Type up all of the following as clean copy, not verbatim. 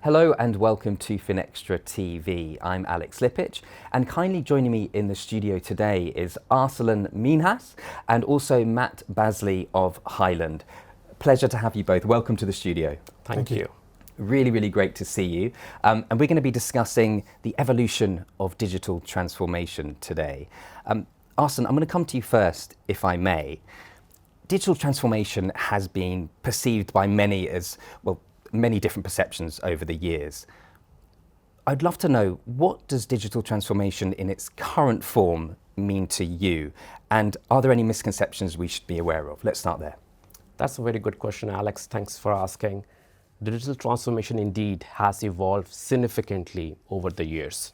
Hello and welcome to FinextraTV. I'm Alex Lippic, and kindly joining me in the studio today is Arsalan Minhas and also Matt Bazley of Hyland. Pleasure to have you both. Welcome to the studio. Thank you. Really great to see you. And we're going to be discussing the evolution of digital transformation today. Arsalan, I'm going to come to you first, if I may. Digital transformation has been perceived by many as, well, many different perceptions over the years. I'd love to know, what does digital transformation in its current form mean to you? And are there any misconceptions we should be aware of? Let's start there. That's a very good question, Alex. Thanks for asking. Digital transformation indeed has evolved significantly over the years.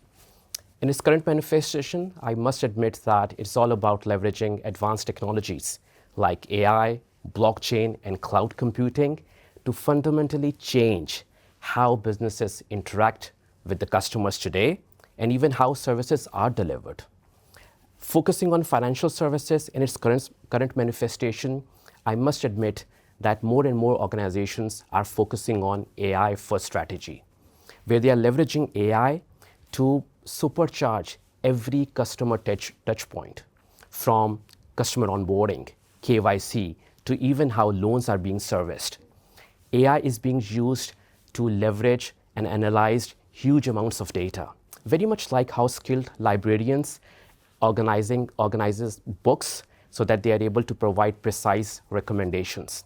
In its current manifestation, I must admit that it's all about leveraging advanced technologies like AI, blockchain, and cloud computing to fundamentally change how businesses interact with the customers today and even how services are delivered. Focusing on financial services in its current manifestation, I must admit that more and more organizations are focusing on AI-first strategy, where they are leveraging AI to supercharge every customer touch point, from customer onboarding, KYC, to even how loans are being serviced. AI is being used to leverage and analyze huge amounts of data, very much like how skilled librarians organizes books so that they are able to provide precise recommendations.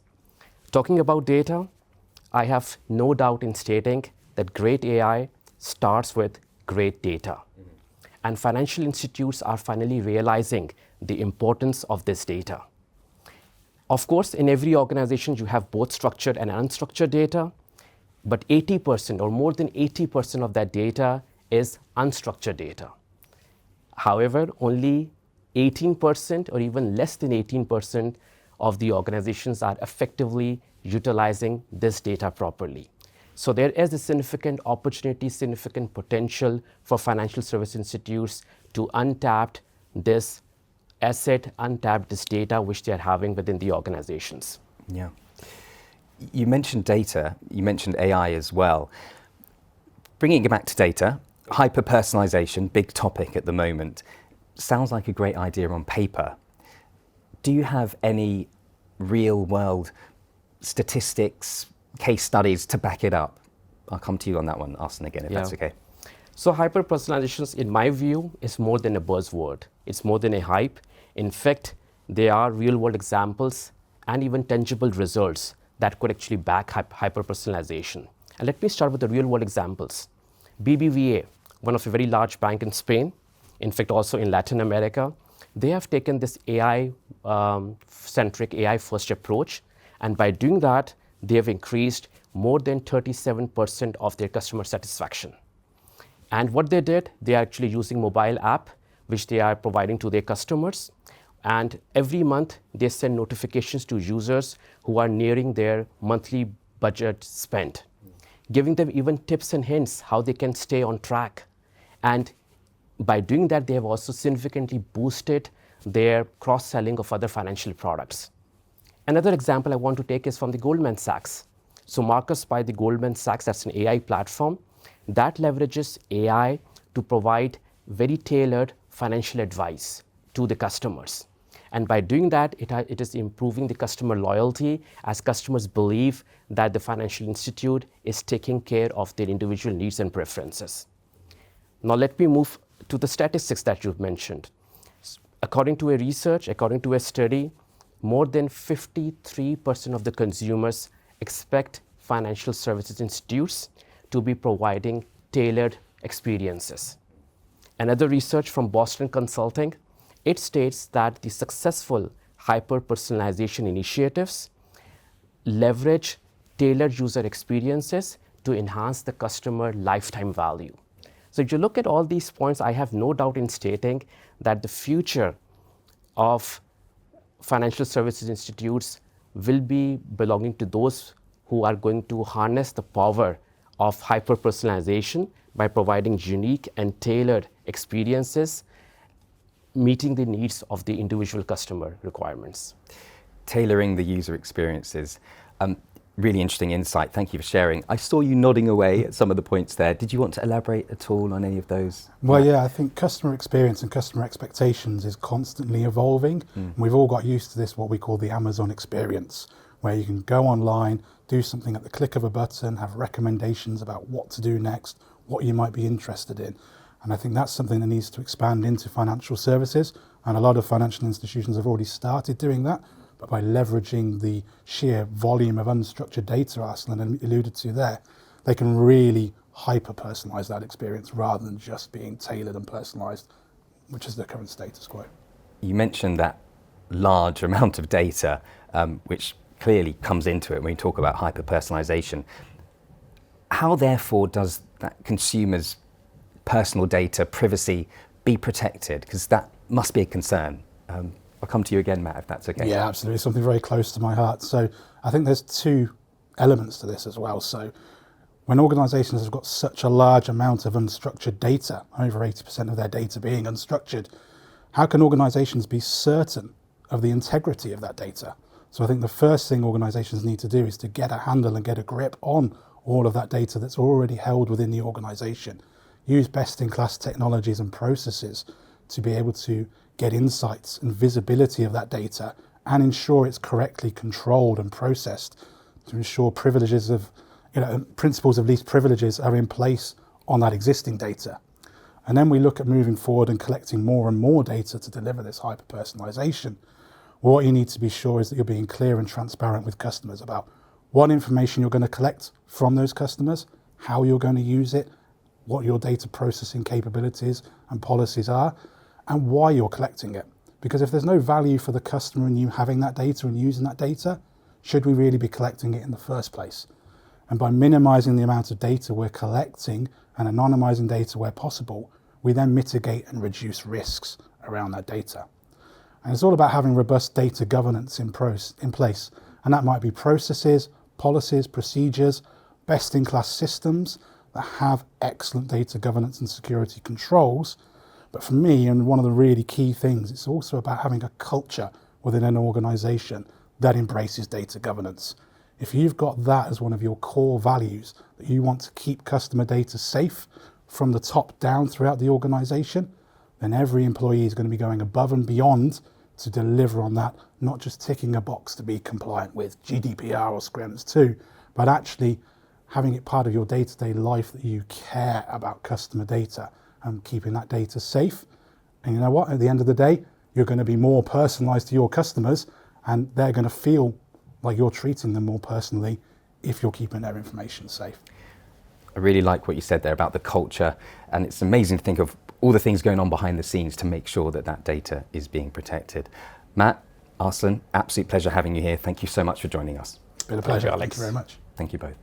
Talking about data, I have no doubt in stating that great AI starts with great data. And financial institutes are finally realizing the importance of this data. Of course, in every organization, you have both structured and unstructured data, but 80% or more than 80% of that data is unstructured data. However, only 18% or even less than 18% of the organizations are effectively utilizing this data properly. So there is a significant opportunity, significant potential for financial service institutes to untap this asset, untap this data which they are having within the organizations. Yeah. You mentioned data, you mentioned AI as well. Bringing it back to data, hyper-personalization, big topic at the moment. Sounds like a great idea on paper. Do you have any real-world statistics, case studies to back it up? I'll come to you on that one, Arsalan, again, if that's okay. So hyper-personalizations, in my view, is more than a buzzword. It's more than a hype. In fact, there are real-world examples and even tangible results that could actually back hyper-personalization. And let me start with the real-world examples. BBVA, one of a very large bank in Spain, in fact also in Latin America, they have taken this AI-centric, AI-first approach, and by doing that, they have increased more than 37% of their customer satisfaction. And what they did, they are actually using mobile app, which they are providing to their customers. And every month, they send notifications to users who are nearing their monthly budget spent, giving them even tips and hints how they can stay on track. And by doing that, they have also significantly boosted their cross-selling of other financial products. Another example I want to take is from the Goldman Sachs. So Marcus by the Goldman Sachs, that's an AI platform that leverages AI to provide very tailored financial advice to the customers. And by doing that, it is improving the customer loyalty, as customers believe that the financial institute is taking care of their individual needs and preferences. Now let me move to the statistics that you've mentioned. According to a study, more than 53% of the consumers expect financial services institutes to be providing tailored experiences. Another research from Boston Consulting, it states that the successful hyper-personalization initiatives leverage tailored user experiences to enhance the customer lifetime value. So if you look at all these points, I have no doubt in stating that the future of financial services institutes will be belonging to those who are going to harness the power of hyper-personalization by providing unique and tailored experiences, meeting the needs of the individual customer requirements. Tailoring the user experiences. Really interesting insight. Thank you for sharing. I saw you nodding away at some of the points there. Did you want to elaborate at all on any of those? Well, yeah, I think customer experience and customer expectations is constantly evolving. We've all got used to this, what we call the Amazon experience, where you can go online, do something at the click of a button, have recommendations about what to do next, what you might be interested in. And I think that's something that needs to expand into financial services. And a lot of financial institutions have already started doing that. But by leveraging the sheer volume of unstructured data Arsalan alluded to there, they can really hyper-personalise that experience rather than just being tailored and personalised, which is the current status quo. You mentioned that large amount of data, which clearly comes into it when we talk about hyper-personalisation. How, therefore, does that consumer's personal data privacy be protected? Because that must be a concern. I'll come to you again, Matt, if that's okay. Yeah, absolutely. Something very close to my heart. So I think there's two elements to this as well. So when organisations have got such a large amount of unstructured data, over 80% of their data being unstructured, how can organisations be certain of the integrity of that data? So I think the first thing organisations need to do is to get a handle and get a grip on all of that data that's already held within the organisation. Use best-in-class technologies and processes to be able to get insights and visibility of that data and ensure it's correctly controlled and processed to ensure privileges of, principles of least privileges are in place on that existing data. And then we look at moving forward and collecting more and more data to deliver this hyper-personalisation. What you need to be sure is that you're being clear and transparent with customers about what information you're going to collect from those customers, how you're going to use it, what your data processing capabilities and policies are, and why you're collecting it. Because if there's no value for the customer in you having that data and using that data, should we really be collecting it in the first place? And by minimizing the amount of data we're collecting and anonymizing data where possible, we then mitigate and reduce risks around that data. And it's all about having robust data governance in place. And that might be processes, policies, procedures, best-in-class systems that have excellent data governance and security controls. But for me, and one of the really key things, it's also about having a culture within an organization that embraces data governance. If you've got that as one of your core values, that you want to keep customer data safe from the top down throughout the organization, then every employee is going to be going above and beyond to deliver on that, not just ticking a box to be compliant with GDPR or SCREMS 2, but actually having it part of your day-to-day life that you care about customer data and keeping that data safe. And you know what? At the end of the day, you're going to be more personalized to your customers and they're going to feel like you're treating them more personally if you're keeping their information safe. I really like what you said there about the culture, and it's amazing to think of all the things going on behind the scenes to make sure that that data is being protected. Matt, Arsalan, absolute pleasure having you here. Thank you so much for joining us. It's been a pleasure, Alex. Thank you very much. Thank you both.